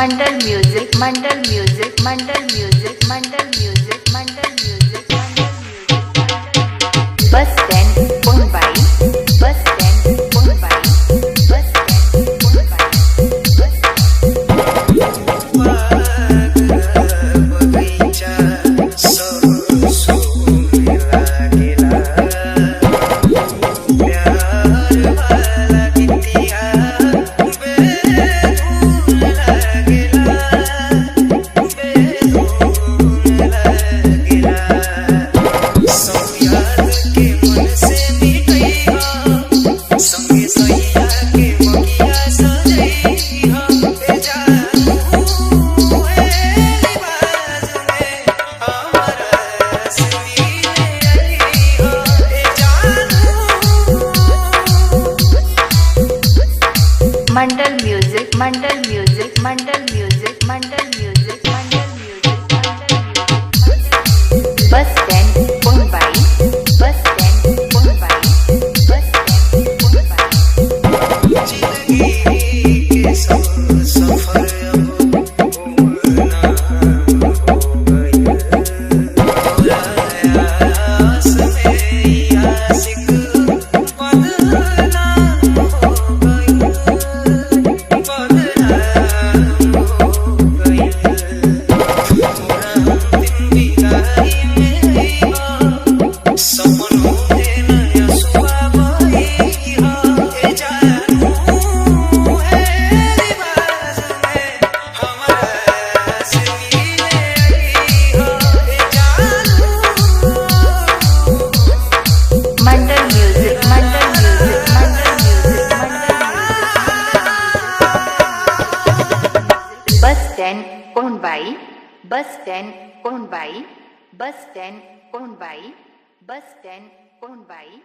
मंडल music Mandal music Mandal music Mandal music Mandal music bus stand Mumbai bus stand Mumbai bus stand Mumbai Mandal music Mandal music Mandal music Mandal music Mandal music bus stand Mumbai bus stand Mumbai bus stand Mumbai जिंदगी के सब सफर कोनबाई bus stand कोनबाई bus stand कोनबाई bus stand कोनबाई।